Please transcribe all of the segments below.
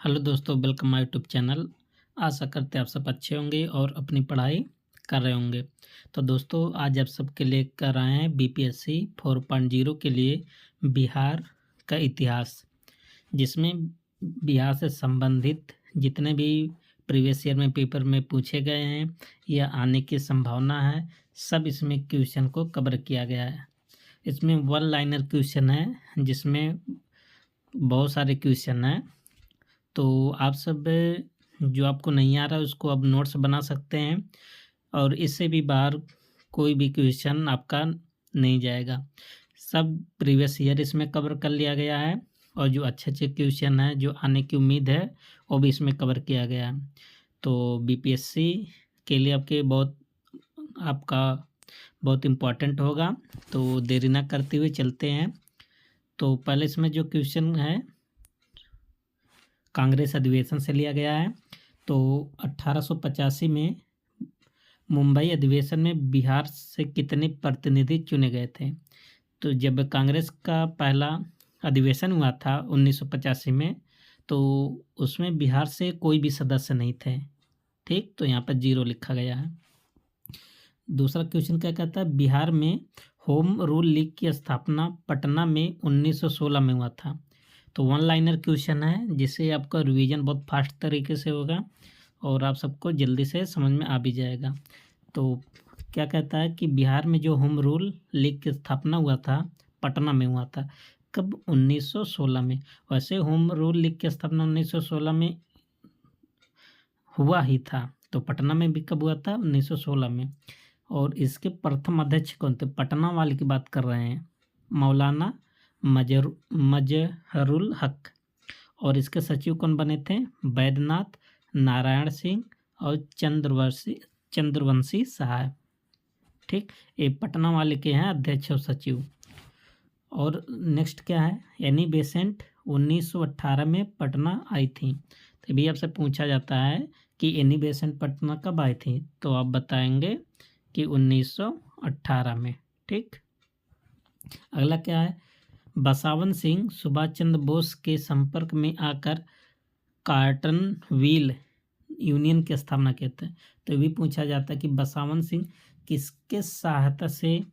Hello दोस्तों, welcome my YouTube channel. आशा करते हैं आप सब अच्छे होंगे और अपनी पढ़ाई कर रहे होंगे। तो दोस्तों, आज आप सबके लिए कर आए हैं बीपीएससी 4.0 के लिए बिहार का इतिहास, जिसमें बिहार से संबंधित जितने भी प्रीवियस ईयर में पेपर में पूछे गए हैं या आने की संभावना है, सब इसमें क्वेश्चन को कवर किया गया है। इसमें वन लाइनर क्वेश्चन है, जिसमें बहुत सारे क्वेश्चन हैं। तो आप सब जो आपको नहीं आ रहा है उसको अब नोट्स बना सकते हैं, और इससे भी बाहर कोई भी क्वेश्चन आपका नहीं जाएगा। सब प्रीवियस ईयर इसमें कवर कर लिया गया है, और जो अच्छे क्वेश्चन हैं जो आने की उम्मीद है वो भी इसमें कवर किया गया है। तो बीपीएससी के लिए आपका बहुत इम्पोर्टेंट होगा। तो देरी ना करते हुए चलते हैं। तो पहले इसमें जो क्वेश्चन है कांग्रेस अधिवेशन से लिया गया है। तो 1885 में मुंबई अधिवेशन में बिहार से कितने प्रतिनिधि चुने गए थे? तो जब कांग्रेस का पहला अधिवेशन हुआ था 1985 में, तो उसमें बिहार से कोई भी सदस्य नहीं थे। ठीक, तो यहाँ पर 0 लिखा गया है। दूसरा क्वेश्चन क्या कहता है, बिहार में होम रूल लीग की स्थापना पटना में 1916 में हुआ था। तो वन लाइनर क्वेश्चन है, जिसे आपका रिवीजन बहुत फास्ट तरीके से होगा और आप सबको जल्दी से समझ में आ भी जाएगा। तो क्या कहता है कि बिहार में जो होम रूल लीग की स्थापना हुआ था पटना में हुआ था। कब? 1916 में। वैसे होम रूल लीग की स्थापना 1916 में हुआ ही था, तो पटना में भी कब हुआ था? 1916 में। और इसके प्रथम अध्यक्ष कौन थे? पटना वाले की बात कर रहे हैं, मौलाना मजहरुल हक। और इसके सचिव कौन बने थे? बैद्यनाथ नारायण सिंह और चंद्रवंशी साहब। ठीक, ये पटना वाले के हैं अध्यक्ष और सचिव। और नेक्स्ट क्या है, एनी बेसेंट 1918 में पटना आई थी। तो भी आपसे पूछा जाता है कि एनी बेसेंट पटना कब आई थी, तो आप बताएंगे कि 1918 में। ठीक, अगला क्या है, बसावन सिंह सुभाष चंद्र बोस के संपर्क में आकर कार्टन व्हील यूनियन की स्थापना कहते हैं। तो ये भी पूछा जाता है कि बसावन सिंह किसके सहायता से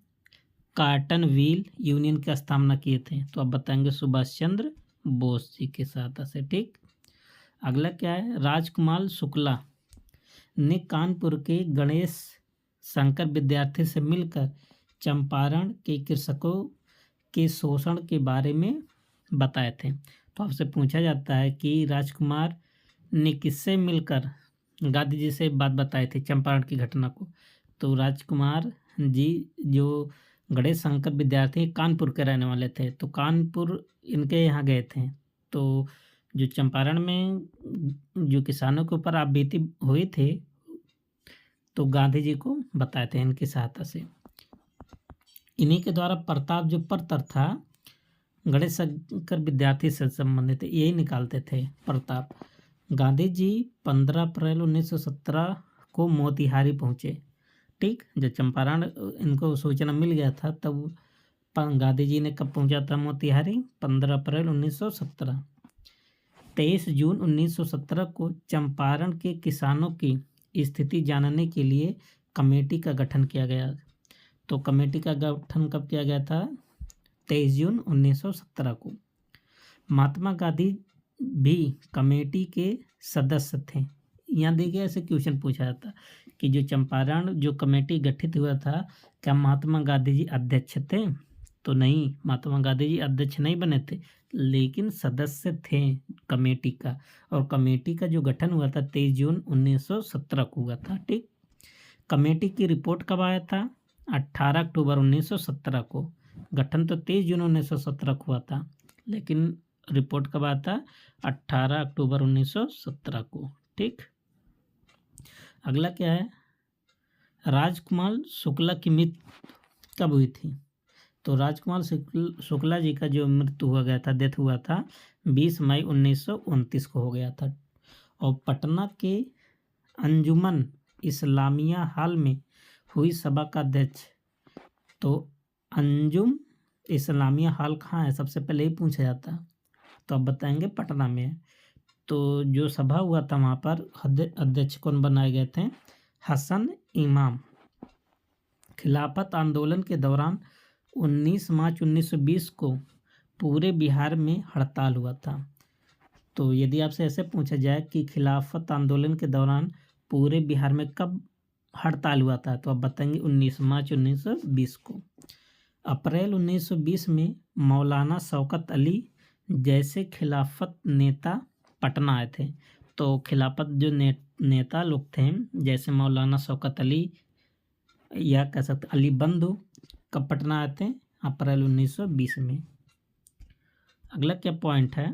कार्टन व्हील यूनियन की स्थापना किए थे, तो आप बताएंगे सुभाष चंद्र बोस जी के सहायता से। ठीक, अगला क्या है, राजकुमार शुक्ला ने कानपुर के गणेश शंकर विद्यार्थी से मिलकर चंपारण के कृषकों के शोषण के बारे में बताए थे। तो आपसे पूछा जाता है कि राजकुमार ने किससे मिलकर गांधी जी से बात बताई थी चंपारण की घटना को। तो राजकुमार जी जो गणेश शंकर विद्यार्थी कानपुर के रहने वाले थे, तो कानपुर इनके यहाँ गए थे। तो जो चंपारण में जो किसानों के ऊपर आप बीती हुई थी, तो गांधी जी को बताए थे इनकी सहायता से। इन्हीं के द्वारा प्रताप जो पत्र था गणेश शंकर विद्यार्थी से संबंधित, यही निकालते थे प्रताप। गांधी जी 15 अप्रैल 1917 को मोतिहारी पहुँचे। ठीक, जब चंपारण इनको सूचना मिल गया था, तब गांधी जी ने कब पहुँचा था मोतिहारी? 15 अप्रैल 1917। 23 जून 1917 को चंपारण के किसानों की स्थिति जानने के लिए कमेटी का गठन किया गया। तो कमेटी का गठन कब किया गया था? 23 जून 1917 को। महात्मा गांधी भी कमेटी के सदस्य थे। यहाँ देखिए, ऐसे क्वेश्चन पूछा जाता कि जो चंपारण जो कमेटी गठित हुआ था, क्या महात्मा गांधी जी अध्यक्ष थे? तो नहीं, महात्मा गांधी जी अध्यक्ष नहीं बने थे, लेकिन सदस्य थे कमेटी का। और कमेटी का जो गठन हुआ था 23 जून 1917 को हुआ था। ठीक, कमेटी की रिपोर्ट कब आया था? 18 अक्टूबर 1917 को। गठन तो 23 जून 1917 को हुआ था, लेकिन रिपोर्ट कब आया था? 18 अक्टूबर 1917 को। ठीक, अगला क्या है, राजकुमार शुक्ला की मृत्यु कब हुई थी? तो राजकुमार शुक्ला जी का जो मृत्यु हुआ गया था, डेथ हुआ था 20 मई 1929 को हो गया था। और पटना के अंजुमन इस्लामिया हॉल में हुई सभा का अध्यक्ष। तो अंजुम इस्लामिया हॉल कहाँ है? सबसे पहले ही पूछा जाता है, तो आप बताएंगे पटना में है। तो जो सभा हुआ था वहाँ पर अध्यक्ष कौन बनाए गए थे? हसन इमाम। खिलाफत आंदोलन के दौरान 19 मार्च 1920 को पूरे बिहार में हड़ताल हुआ था। तो यदि आपसे ऐसे पूछा जाए कि खिलाफत आंदोलन के दौरान पूरे बिहार में कब हड़ताल हुआ था, तो आप बताएंगे 19 मार्च 1920 को। अप्रैल 1920 में मौलाना शौकत अली जैसे खिलाफत नेता पटना आए थे। तो खिलाफत जो नेता लोग थे, जैसे मौलाना शौकत अली या कह सकते अली बंधु, कब पटना आए थे? अप्रैल 1920 में। अगला क्या पॉइंट है?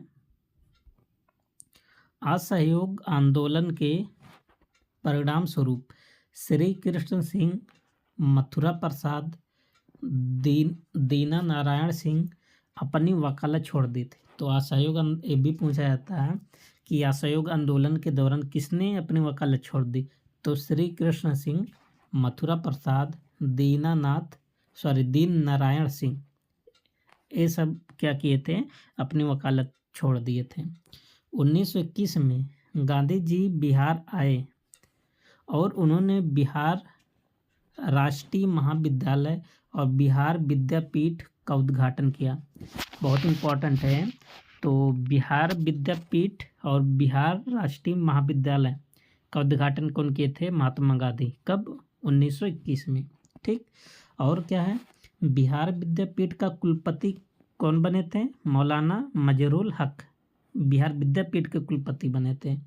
असहयोग आंदोलन के परिणाम स्वरूप श्री कृष्ण सिंह, मथुरा प्रसाद, दीना नारायण सिंह अपनी वकालत छोड़ दी थी। तो असहयोग ये भी पूछा जाता है कि असहयोग आंदोलन के दौरान किसने अपनी वकालत छोड़ दी? तो श्री कृष्ण सिंह, मथुरा प्रसाद, दीन नारायण सिंह, ये सब क्या किए थे? अपनी वकालत छोड़ दिए थे। 1921 में गांधी जी बिहार आए और उन्होंने बिहार राष्ट्रीय महाविद्यालय और बिहार विद्यापीठ का उद्घाटन किया। बहुत इम्पोर्टेंट है। तो बिहार विद्यापीठ और बिहार राष्ट्रीय महाविद्यालय का उद्घाटन कौन किए थे? महात्मा गांधी। कब? 1921 में। ठीक। और क्या है? बिहार विद्यापीठ का कुलपति कौन बने थे? मौलाना मजरुल हक बिहार विद्यापीठ के कुलपति बने थे।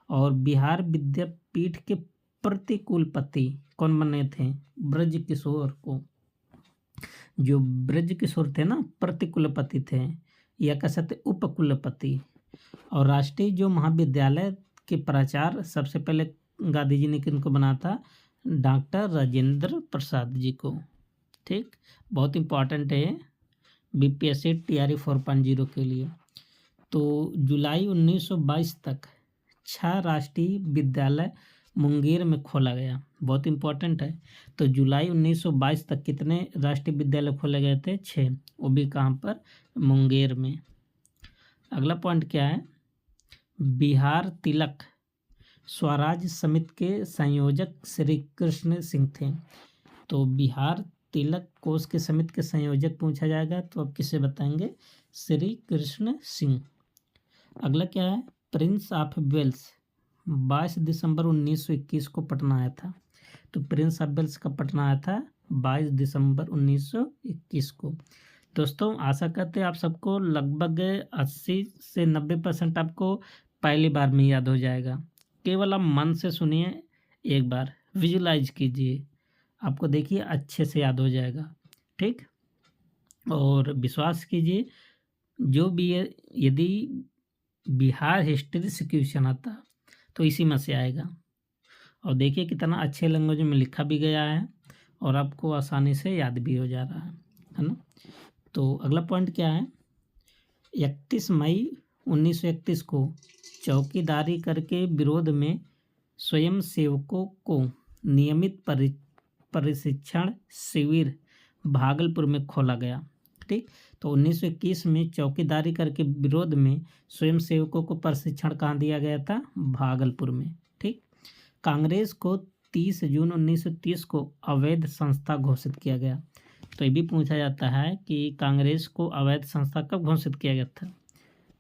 और बिहार विद्यापीठ के प्रतिकुलपति कौन बने थे? ब्रज किशोर को। जो ब्रज किशोर थे ना, प्रतिकुलपति थे, या कह सकते उपकुलपति। और राष्ट्रीय जो महाविद्यालय के प्राचार्य सबसे पहले गांधी जी ने किनको बना था? डॉक्टर राजेंद्र प्रसाद जी को। ठीक। बहुत इम्पोर्टेंट है बीपीएससी टीआरई 4.0 के लिए। तो जुलाई 1922 तक 6 राष्ट्रीय विद्यालय मुंगेर में खोला गया। बहुत इम्पोर्टेंट है। तो जुलाई 1922 तक कितने राष्ट्रीय विद्यालय खोले गए थे? 6। वो भी कहाँ पर? मुंगेर में। अगला पॉइंट क्या है? बिहार तिलक स्वराज समिति के संयोजक श्री कृष्ण सिंह थे। तो बिहार तिलक कोष के समिति के संयोजक पूछा जाएगा तो आप किसे बताएंगे? श्री कृष्ण सिंह। अगला क्या है? प्रिंस ऑफ वेल्स 22 दिसंबर 1921 को पटना आया था। तो प्रिंस ऑफ वेल्स कब पटना आया था? 22 दिसंबर 1921 को। दोस्तों आशा करते हैं आप सबको लगभग 80 से 90% आपको पहली बार में याद हो जाएगा। केवल आप मन से सुनिए, एक बार विजुलाइज कीजिए, आपको देखिए अच्छे से याद हो जाएगा। ठीक। और विश्वास कीजिए, जो भी यदि बिहार हिस्ट्री से क्वेश्चन आता तो इसी में से आएगा। और देखिए कितना अच्छे लैंग्वेज में लिखा भी गया है और आपको आसानी से याद भी हो जा रहा है ना। तो अगला पॉइंट क्या है? 31 मई 1931 को चौकीदारी करके विरोध में स्वयंसेवकों को नियमित प्रशिक्षण शिविर भागलपुर में खोला गया। ठीक। तो 1921 में चौकीदारी करके विरोध में स्वयंसेवकों को प्रशिक्षण कहाँ दिया गया था? भागलपुर में। ठीक। कांग्रेस को 30 जून 1930 को अवैध संस्था घोषित किया गया। तो ये भी पूछा जाता है कि कांग्रेस को अवैध संस्था कब घोषित किया गया था?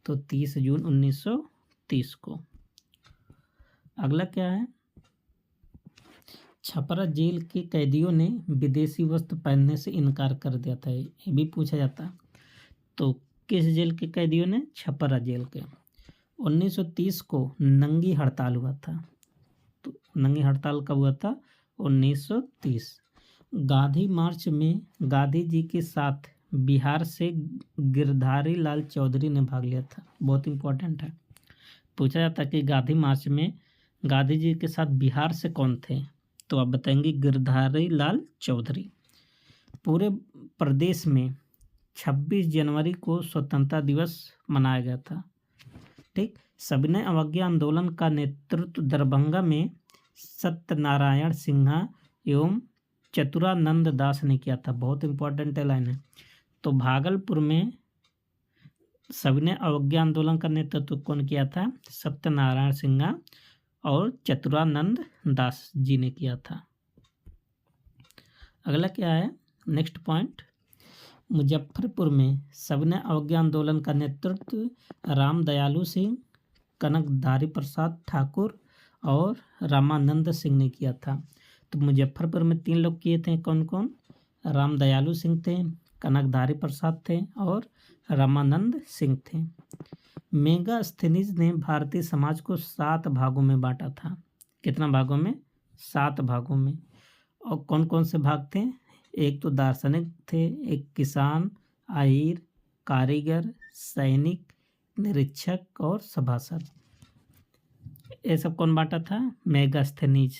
तो 30 जून 1930 को। अगला क्या है? छपरा जेल के कैदियों ने विदेशी वस्त्र पहनने से इनकार कर दिया था। ये भी पूछा जाता है। तो किस जेल के कैदियों ने? छपरा जेल के। 1930 को नंगी हड़ताल हुआ था। तो नंगी हड़ताल कब हुआ था? 1930। गांधी मार्च में गांधी जी के साथ बिहार से गिरधारी लाल चौधरी ने भाग लिया था। बहुत इम्पोर्टेंट है। पूछा जाता है कि गांधी मार्च में गांधी जी के साथ बिहार से कौन थे? तो आप बताएंगे गिरधारी लाल चौधरी। पूरे प्रदेश में 26 जनवरी को स्वतंत्रता दिवस मनाया गया था। ठीक। सविनय अवज्ञा आंदोलन का नेतृत्व दरभंगा में सत्यनारायण सिन्हा एवं चतुरानंद दास ने किया था। बहुत इंपॉर्टेंट लाइन है। तो भागलपुर में सविनय अवज्ञा आंदोलन का नेतृत्व कौन किया था? सत्यनारायण सिन्हा और चतुरानंद दास जी ने किया था। अगला क्या है, नेक्स्ट पॉइंट, मुजफ्फरपुर में सविनय अवज्ञा आंदोलन का नेतृत्व रामदयालु सिंह, कनकधारी प्रसाद ठाकुर और रामानंद सिंह ने किया था। तो मुजफ्फरपुर में 3 लोग किए थे, कौन कौन? रामदयालु सिंह थे, कनकधारी प्रसाद थे और रामानंद सिंह थे। मेगास्थनीज ने भारतीय समाज को 7 भागों में बांटा था। कितना भागों में? 7 भागों में। और कौन कौन से भाग थे? एक तो दार्शनिक थे, एक किसान, अहीर, कारीगर, सैनिक, निरीक्षक और सभासद। ये सब कौन बांटा था? मेगास्थनीज।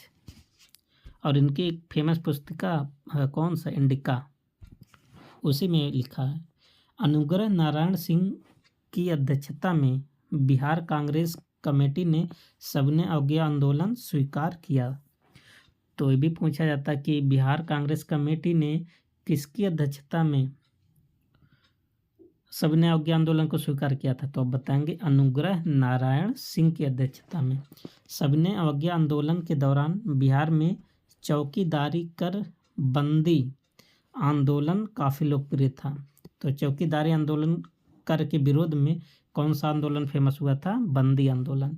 और इनकी एक फेमस पुस्तिका है, कौन सा? इंडिका, उसी में लिखा है। अनुग्रह नारायण सिंह की अध्यक्षता में बिहार कांग्रेस कमेटी ने सविनय अवज्ञा आंदोलन स्वीकार किया। तो ये भी पूछा जाता है कि बिहार कांग्रेस कमेटी ने किसकी अध्यक्षता में सविनय अवज्ञा आंदोलन को स्वीकार किया था? तो अब बताएंगे, अनुग्रह नारायण सिंह की अध्यक्षता में। सविनय अवज्ञा आंदोलन के दौरान बिहार में चौकीदारी कर बंदी आंदोलन काफ़ी लोकप्रिय था। तो चौकीदारी आंदोलन कर के विरोध में कौन सा आंदोलन फेमस हुआ था? बंदी आंदोलन।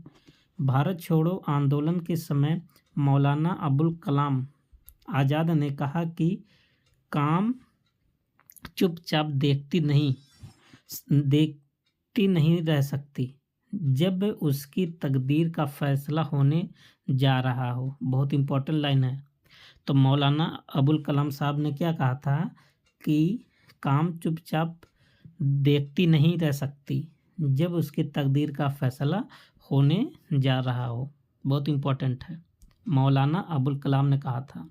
भारत छोड़ो आंदोलन के समय मौलाना अबुल कलाम आज़ाद ने कहा कि काम चुपचाप देखती नहीं रह सकती जब उसकी तकदीर का फैसला होने जा रहा हो। बहुत इंपॉर्टेंट लाइन है। तो मौलाना अबुल कलाम साहब ने क्या कहा था कि काम चुपचाप देखती नहीं रह सकती जब उसकी तकदीर का फैसला होने जा रहा हो। बहुत इंपॉर्टेंट है, मौलाना अबुल कलाम ने कहा था।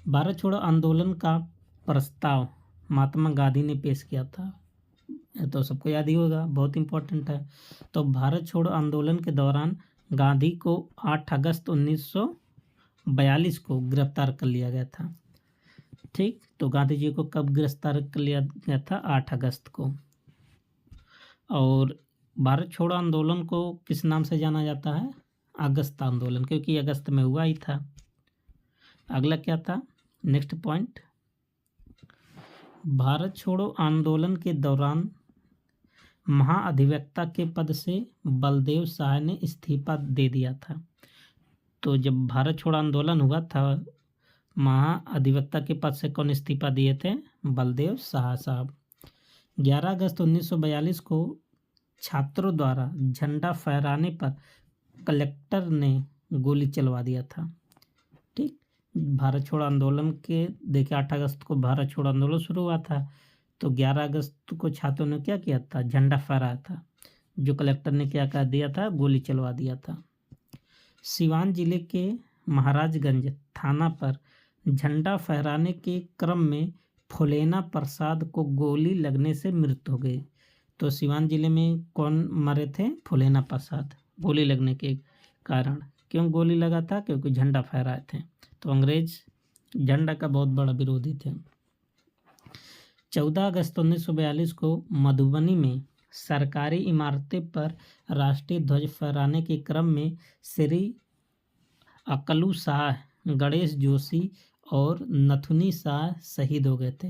भारत छोड़ो आंदोलन का प्रस्ताव महात्मा गांधी ने पेश किया था। तो सबको याद ही होगा, बहुत इंपॉर्टेंट है। तो भारत छोड़ो आंदोलन के दौरान गांधी को 8 अगस्त 1942 को गिरफ्तार कर लिया गया था। ठीक, तो गांधी जी को कब गिरफ्तार कर लिया गया था? 8 अगस्त को। और भारत छोड़ो आंदोलन को किस नाम से जाना जाता है? अगस्त आंदोलन, क्योंकि अगस्त में हुआ ही था। अगला क्या था, नेक्स्ट पॉइंट, भारत छोड़ो आंदोलन के दौरान महाअधिवक्ता के पद से बलदेव शाह ने इस्तीफा दे दिया था। तो जब भारत छोड़ो आंदोलन हुआ था, महाअधिवक्ता के पद से कौन इस्तीफा दिए थे? बलदेव शाह साहब। 11 अगस्त 1942 को छात्रों द्वारा झंडा फहराने पर कलेक्टर ने गोली चलवा दिया था। ठीक, भारत छोड़ो आंदोलन के देखिए 8 अगस्त को भारत छोड़ो आंदोलन शुरू हुआ था, तो 11 अगस्त को छात्रों ने क्या किया था? झंडा फहराया था, जो कलेक्टर ने क्या कर दिया था? गोली चलवा दिया था। सिवान जिले के महाराजगंज थाना पर झंडा फहराने के क्रम में फुलेना प्रसाद को गोली लगने से मृत्यु हो गई। तो सिवान जिले में कौन मरे थे? फुलेना प्रसाद, गोली लगने के कारण। क्यों गोली लगा था? क्योंकि झंडा फहराए थे। तो अंग्रेज झंडा का बहुत बड़ा विरोधी थे। 14 अगस्त 1942 को मधुबनी में सरकारी इमारतें पर राष्ट्रीय ध्वज फहराने के क्रम में श्री अकलू शाह, गणेश जोशी और नथुनी शाह शहीद हो गए थे।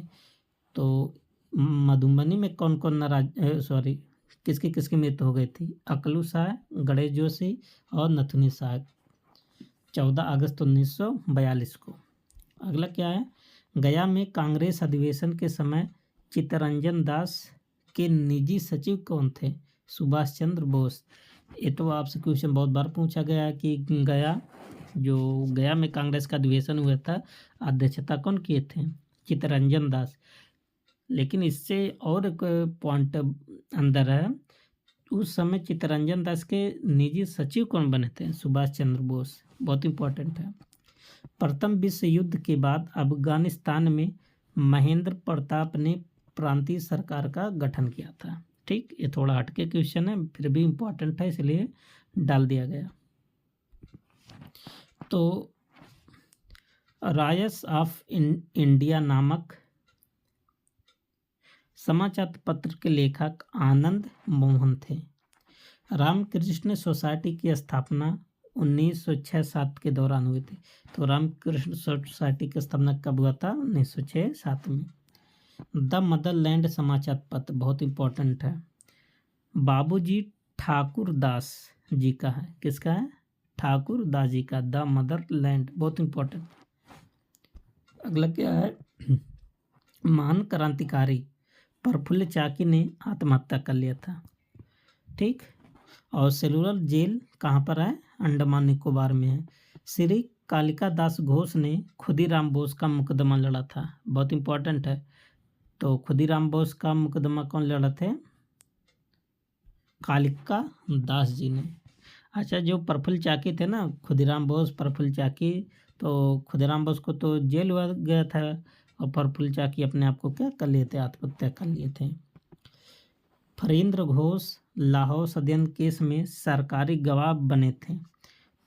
तो मधुबनी में कौन कौन किसकी मृत्यु हो गई थी? अकलू शाह, गणेश जोशी और नथुनी शाह, 14 अगस्त 1942 को। अगला क्या है, गया में कांग्रेस अधिवेशन के समय चित्तरंजन दास के निजी सचिव कौन थे? सुभाष चंद्र बोस। ये तो आपसे क्वेश्चन बहुत बार पूछा गया है कि गया में कांग्रेस का अधिवेशन हुआ था, अध्यक्षता कौन किए थे? चित्तरंजन दास। लेकिन इससे और एक पॉइंट अंदर है, उस समय चित्तरंजन दास के निजी सचिव कौन बने थे? सुभाष चंद्र बोस। बहुत इंपॉर्टेंट है। प्रथम विश्व युद्ध के बाद अफगानिस्तान में महेंद्र प्रताप ने प्रांतीय सरकार का गठन किया था। ठीक, ये थोड़ा हटके क्वेश्चन है, फिर भी इम्पोर्टेंट है, इसलिए डाल दिया गया। तो रायट्स ऑफ इंडिया नामक समाचार पत्र के लेखक आनंद मोहन थे। रामकृष्ण सोसाइटी की स्थापना 1906-7 के दौरान हुई थी। तो रामकृष्ण सोसाइटी की स्थापना कब हुआ था? 1906-7 में। द मदरलैंड समाचार पत्र बहुत इंपॉर्टेंट है, बाबूजी ठाकुर दास जी का है। किसका है? ठाकुर दास जी का। द मदरलैंड बहुत इंपॉर्टेंट। अगला क्या है? महान क्रांतिकारी प्रफुल्ल चाकी ने आत्महत्या कर लिया था। ठीक। और सेलुलर जेल कहाँ पर है? अंडमान निकोबार में है। श्री कालिका दास घोष ने खुदीराम बोस का मुकदमा लड़ा था। बहुत इंपॉर्टेंट है। तो खुदीराम बोस का मुकदमा कौन लड़ा थे? कालिका दास जी ने। अच्छा, जो प्रफुल्ल चाकी थे ना, खुदीराम बोस, प्रफुल्ल चाकी, तो खुदीराम बोस को तो जेल हुआ गया था और प्रफुल्ल चाकी अपने आप को क्या कर लिए थे? आत्महत्या कर लिए थे। फरींद्र घोष लाहौर षड्यंत्र केस में सरकारी गवाह बने थे।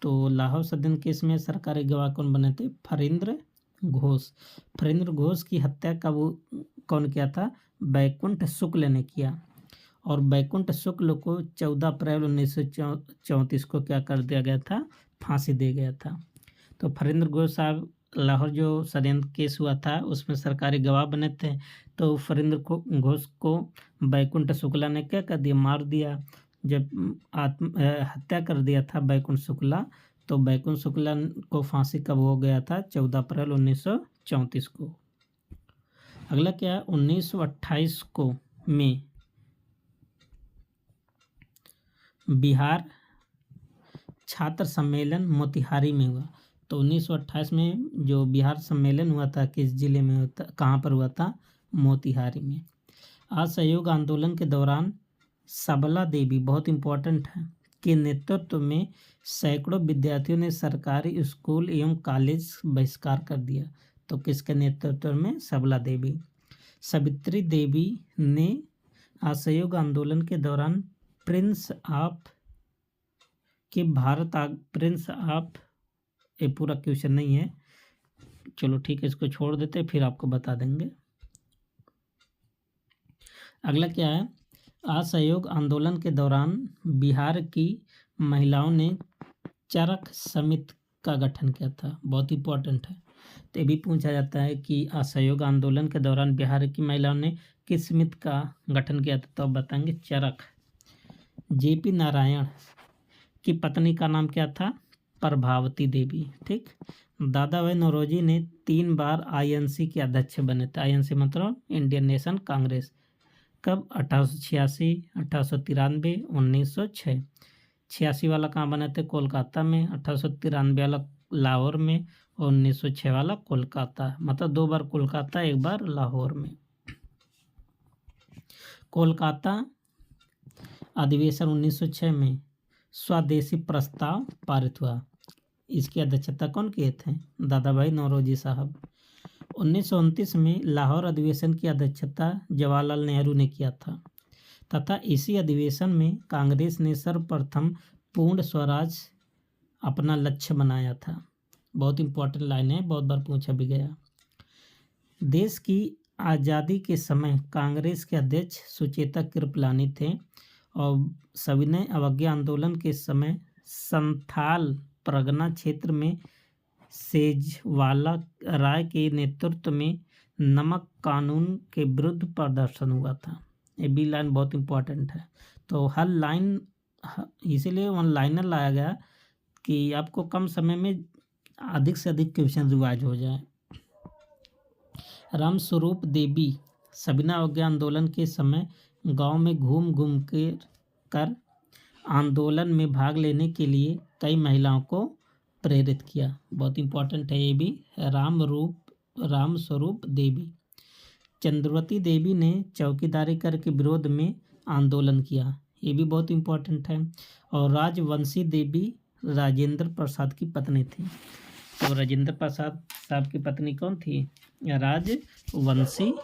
तो लाहौर षड्यंत्र केस में सरकारी गवाह कौन बने थे? फरींद्र घोष। फरींद्र घोष की हत्या का वो कौन किया था? बैकुंठ शुक्ल ने किया। और बैकुंठ शुक्ल को 14 अप्रैल 1934 को क्या कर दिया गया था? फांसी दे गया था। तो फरींद्र घोष साहब लाहौर जो षड्यंत्र केस हुआ था उसमें सरकारी गवाह बने थे। तो फरींद्र घोष को बैकुंठ शुक्ला ने क्या कर दिया? मार दिया। जब हत्या कर दिया था बैकुंठ शुक्ला, तो बैकुंठ शुक्ला को फांसी कब हो गया था? 14 अप्रैल 1934 को। अगला क्या है? 1928 को में बिहार छात्र सम्मेलन मोतिहारी में हुआ। तो 1928 में जो बिहार सम्मेलन हुआ था किस जिले में होता, कहाँ पर हुआ था? मोतिहारी में। असहयोग आंदोलन के दौरान सबला देवी बहुत इंपॉर्टेंट है के नेतृत्व में सैकड़ों विद्यार्थियों ने सरकारी स्कूल एवं कॉलेज बहिष्कार कर दिया। तो किसके नेतृत्व में? सबला देवी। सावित्री देवी ने असहयोग आंदोलन के दौरान प्रिंस ऑफ ये पूरा क्वेश्चन नहीं है, चलो ठीक है, इसको छोड़ देते फिर आपको बता देंगे। अगला क्या है? असहयोग आंदोलन के दौरान बिहार की महिलाओं ने चरख समिति का गठन किया था। बहुत इंपॉर्टेंट है। तो ये भी पूछा जाता है कि असहयोग आंदोलन के दौरान बिहार की महिलाओं ने किस समिति का गठन किया था? तो आप बताएंगे चरख। जेपी नारायण की पत्नी का नाम क्या था? प्रभावती देवी। ठीक। दादा भाई नौरोजी ने 3 बार आईएनसी के अध्यक्ष बने थे। आईएनसी मतलब इंडियन नेशनल कांग्रेस। कब? 1886, 1893, 1906। 86 वाला कहाँ बने थे? कोलकाता में। 1893 वाला लाहौर में और 1906 वाला कोलकाता। मतलब 2 बार कोलकाता, 1 बार लाहौर में। कोलकाता अधिवेशन 1906 में स्वदेशी प्रस्ताव पारित हुआ। इसकी अध्यक्षता कौन किए थे? दादा भाई नौरोजी साहब। 1929 में लाहौर अधिवेशन की अध्यक्षता जवाहरलाल नेहरू ने किया था तथा इसी अधिवेशन में कांग्रेस ने सर्वप्रथम पूर्ण स्वराज अपना लक्ष्य बनाया था। बहुत इंपॉर्टेंट लाइन है, बहुत बार पूछा भी गया। देश की आज़ादी के समय कांग्रेस के अध्यक्ष सुचेता कृपलानी थे और सविनय अवज्ञा आंदोलन के समय संथाल परगना क्षेत्र में सेजवाला राय के नेतृत्व में नमक कानून के विरुद्ध प्रदर्शन हुआ था। ये भी लाइन बहुत इंपॉर्टेंट है। तो हर लाइन इसीलिए वन लाइनर लाया गया कि आपको कम समय में अधिक से अधिक क्वेश्चन रिवाइज हो जाए। रामस्वरूप देवी सविनय अवज्ञा आंदोलन के समय गांव में घूम घूम कर आंदोलन में भाग लेने के लिए कई महिलाओं को प्रेरित किया। बहुत इंपॉर्टेंट है ये भी। रामस्वरूप देवी। चंद्रवती देवी ने चौकीदारी कर के विरोध में आंदोलन किया। ये भी बहुत इंपॉर्टेंट है। और राजवंशी देवी राजेंद्र प्रसाद की पत्नी थी। तो राजेंद्र प्रसाद साहब की पत्नी कौन थी? राजवंशी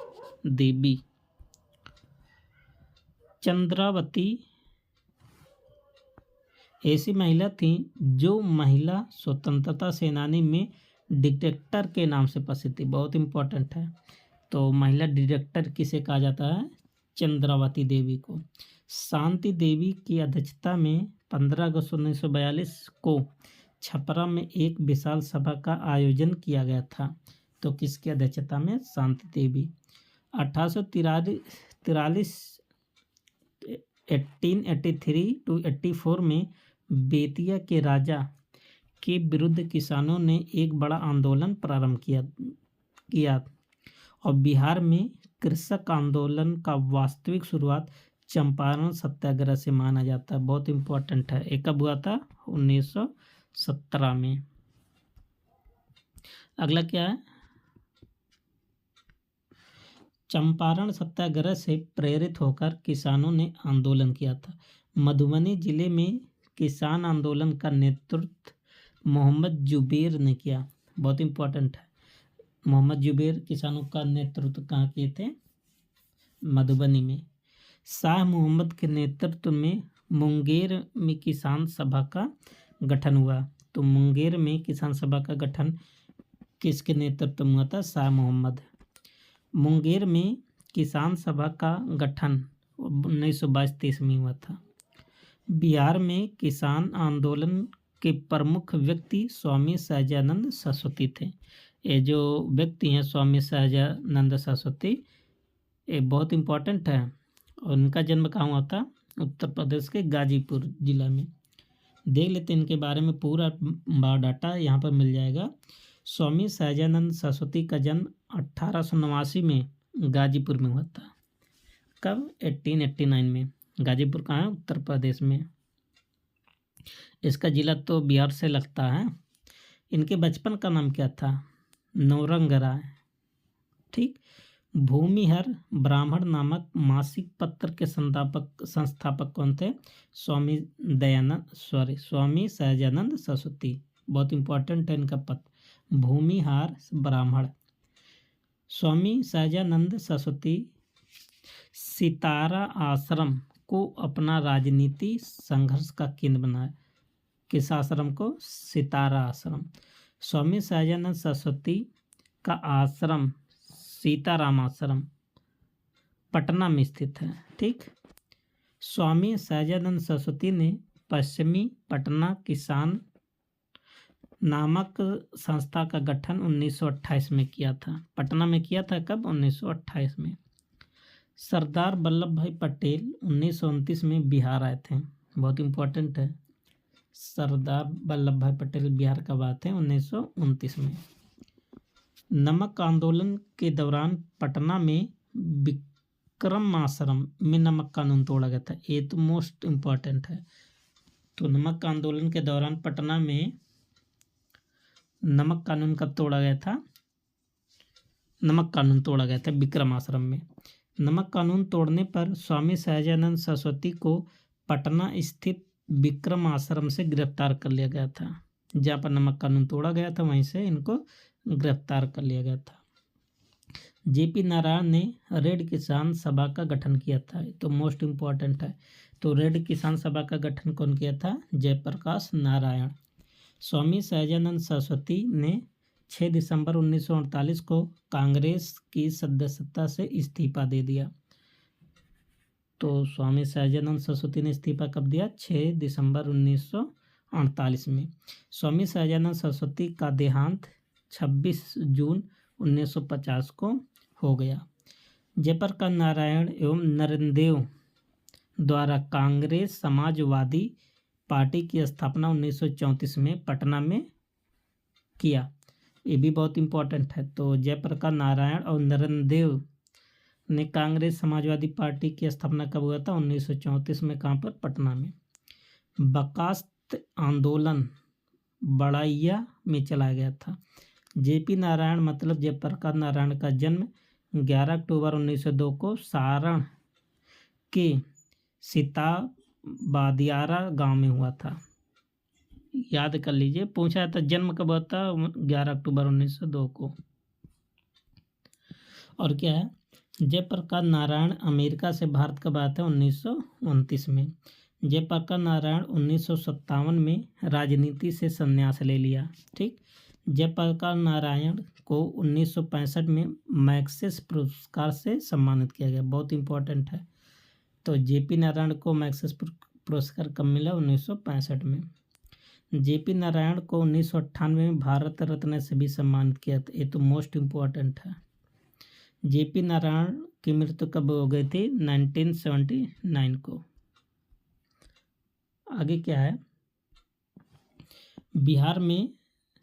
देवी। चंद्रावती ऐसी महिला थी जो महिला स्वतंत्रता सेनानी में डिटेक्टर के नाम से प्रसिद्ध थी। बहुत इंपॉर्टेंट है। तो महिला डायरेक्टर किसे कहा जाता है? चंद्रावती देवी को। शांति देवी की अध्यक्षता में 15 अगस्त 1942 को छपरा में एक विशाल सभा का आयोजन किया गया था। तो किसकी अध्यक्षता में? शांति देवी। 1843 1883 टू 84 में बेतिया के राजा के विरुद्ध किसानों ने एक बड़ा आंदोलन प्रारंभ किया और बिहार में कृषक आंदोलन का वास्तविक शुरुआत चंपारण सत्याग्रह से माना जाता है। बहुत इम्पोर्टेंट है। ये कब हुआ था? 1917 में। अगला क्या है? चंपारण सत्याग्रह से प्रेरित होकर किसानों ने आंदोलन किया था। मधुबनी जिले में किसान आंदोलन का नेतृत्व मोहम्मद जुबैर ने किया। बहुत इम्पोर्टेंट है। मोहम्मद जुबैर किसानों का नेतृत्व कहाँ किए थे? मधुबनी में। शाह मोहम्मद के नेतृत्व में मुंगेर में किसान सभा का गठन हुआ। तो मुंगेर में किसान सभा का गठन किसके नेतृत्व में हुआ था? शाह मोहम्मद। मुंगेर में किसान सभा का गठन 1922-23 में हुआ था। बिहार में किसान आंदोलन के प्रमुख व्यक्ति स्वामी सहजानंद सरस्वती थे। ये जो व्यक्ति हैं स्वामी सहजानंद सरस्वती, ये बहुत इम्पोर्टेंट है। और इनका जन्म कहाँ हुआ था? उत्तर प्रदेश के गाजीपुर जिला में। देख लेते हैं इनके बारे में, पूरा बायोडाटा यहाँ पर मिल जाएगा। स्वामी सहजानंद सरस्वती का जन्म 1889 में गाजीपुर में हुआ था। कब? 1889 में। गाजीपुर कहाँ है? उत्तर प्रदेश में। इसका जिला तो बिहार से लगता है। इनके बचपन का नाम क्या था? नौरंगराय। ठीक। भूमिहर ब्राह्मण नामक मासिक पत्र के संस्थापक कौन थे? स्वामी सहजानंद सरस्वती। बहुत इंपॉर्टेंट है इनका पत्र। भूमिहार ब्राह्मण। स्वामी सहजानंद सरस्वती सितारा आश्रम को अपना राजनीति संघर्ष का केंद्र बनाया। किस आश्रम को? सितारा आश्रम। स्वामी सहजानंद सरस्वती का आश्रम सीताराम आश्रम पटना में स्थित है। ठीक। स्वामी सहजानंद सरस्वती ने पश्चिमी पटना किसान नामक संस्था का गठन 1928 में किया था। पटना में किया था। कब? 1928 में। सरदार वल्लभ भाई पटेल 1929 में बिहार आए थे। बहुत इम्पोर्टेंट है। सरदार वल्लभ भाई पटेल बिहार कब आए थे? 1929 में। नमक आंदोलन के दौरान पटना में विक्रम आश्रम में नमक कानून तोड़ा गया था। ये तो मोस्ट इम्पोर्टेंट है। तो नमक आंदोलन के दौरान पटना में नमक कानून कब तोड़ा गया था? नमक कानून तोड़ा गया था विक्रम आश्रम में। नमक कानून तोड़ने पर स्वामी सहजानंद सरस्वती को पटना स्थित विक्रम आश्रम से गिरफ्तार कर लिया गया था। जहाँ पर नमक कानून तोड़ा गया था वहीं से इनको गिरफ्तार कर लिया गया था। जेपी नारायण ने रेड किसान सभा का गठन किया था। तो मोस्ट इम्पोर्टेंट है। तो रेड किसान सभा का गठन कौन किया था? जयप्रकाश नारायण। स्वामी सहजानंद सरस्वती ने 6 दिसंबर 1948 को कांग्रेस की सदस्यता से इस्तीफा दे दिया। तो स्वामी सहजानंद सरस्वती ने इस्तीफा कब दिया? 6 दिसंबर 1948 में। स्वामी सहजानंद सरस्वती का देहांत 26 जून 1950 को हो गया। जयप्रकाश नारायण एवं नरेंद्र द्वारा कांग्रेस समाजवादी पार्टी की स्थापना 1934 में पटना में किया। ये भी बहुत इम्पोर्टेंट है। तो जयप्रकाश नारायण और नरेंद्र ने कांग्रेस समाजवादी पार्टी की स्थापना कब हुआ था? 1934 में। कहाँ पर? पटना में। बर्खास्त आंदोलन बड़ैया में चलाया गया था। जेपी नारायण मतलब जयप्रकाश नारायण का जन्म 11 अक्टूबर 1902 को सारण के सीताबादियारा गांव में हुआ था। याद कर लीजिए, पूछा था जन्म कब हुआ था? 11 अक्टूबर 1902 को। और क्या है? जयप्रकाश नारायण अमेरिका से भारत कब आया था? 1929 में। जयप्रकाश नारायण 1957 में राजनीति से संन्यास ले लिया। ठीक। जयप्रकाश नारायण को 1965 में मैग्सेस पुरस्कार से सम्मानित किया गया, बहुत इंपॉर्टेंट है। तो जेपी नारायण को मैग्सेस पुरस्कार कब मिला? 1965 में। जेपी नारायण को 1998 में भारत रत्न से भी सम्मानित किया था, ये तो मोस्ट इम्पोर्टेंट है। जेपी नारायण की मृत्यु कब हो गई थी? 1979 को। आगे क्या है? बिहार में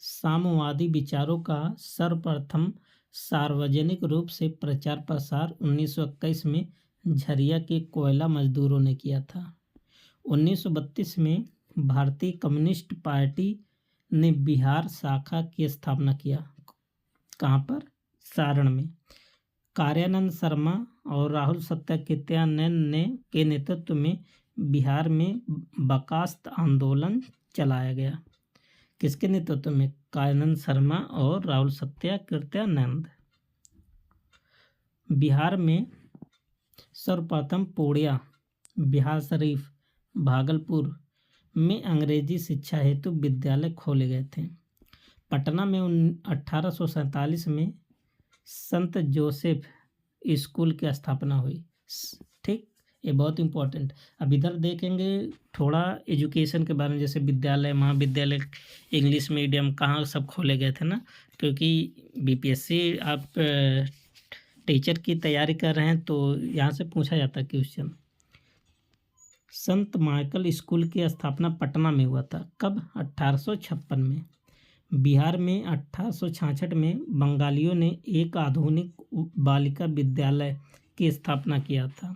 साम्यवादी विचारों का सर्वप्रथम सार्वजनिक रूप से प्रचार प्रसार 1921 में झरिया के कोयला मजदूरों ने किया था। 1932 में भारतीय कम्युनिस्ट पार्टी ने बिहार शाखा की स्थापना किया। कहाँ पर? सारण में। कार्यानंद शर्मा और राहुल सत्यानंद के नेतृत्व में बिहार में बर्खास्त आंदोलन चलाया गया। किसके नेतृत्व में? कार्यानंद शर्मा और राहुल सत्यानंद। बिहार में सर्वप्रथम पूर्णिया, बिहार शरीफ, भागलपुर में अंग्रेजी शिक्षा हेतु विद्यालय खोले गए थे। पटना में 1847 में संत जोसेफ स्कूल की स्थापना हुई। ठीक, ये बहुत इंपॉर्टेंट। अब इधर देखेंगे थोड़ा एजुकेशन के बारे में, जैसे विद्यालय, महाविद्यालय, इंग्लिश मीडियम कहाँ सब खोले गए थे ना, क्योंकि बीपीएससी आप टीचर की तैयारी कर रहे हैं तो यहाँ से पूछा जाता है क्वेश्चन। संत माइकल स्कूल की स्थापना पटना में हुआ था। कब? 1856 में। बिहार में 1866 में बंगालियों ने एक आधुनिक बालिका विद्यालय की स्थापना किया था।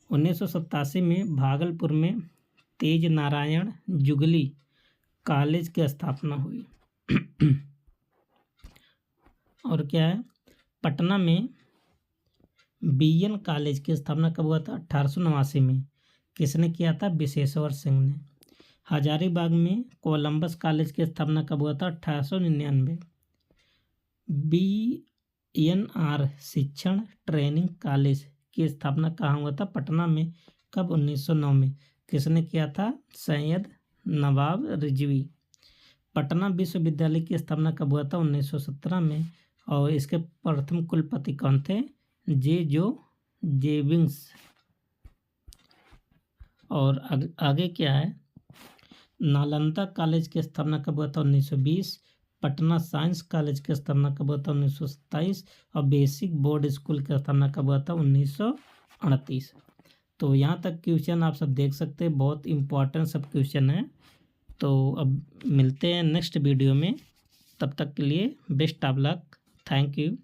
1987 में भागलपुर में तेज नारायण जुगली कॉलेज की स्थापना हुई। और क्या है? पटना में बीएन कॉलेज की स्थापना कब हुआ था? 1889 में। किसने किया था? विश्वेश्वर सिंह ने। हजारीबाग में कोलंबस कॉलेज की स्थापना कब हुआ था? 1899। बीएनआर शिक्षण ट्रेनिंग कॉलेज की स्थापना कहाँ हुआ था? पटना में। कब? 1909 में। किसने किया था? सैयद नवाब रिजवी। पटना विश्वविद्यालय की स्थापना कब हुआ था? 1917 में। और इसके प्रथम कुलपति कौन थे? जेविंग्स। और आगे क्या है? नालंदा कॉलेज की स्थापना कब हुआ था? 1920। पटना साइंस कॉलेज की स्थापना कब हुआ था? 1927। और बेसिक बोर्ड स्कूल की स्थापना कब हुआ था? 1938। तो यहाँ तक क्वेश्चन आप सब देख सकते हैं, बहुत इंपॉर्टेंट सब क्वेश्चन है। तो अब मिलते हैं नेक्स्ट वीडियो में, तब तक के लिए best of luck. Thank you.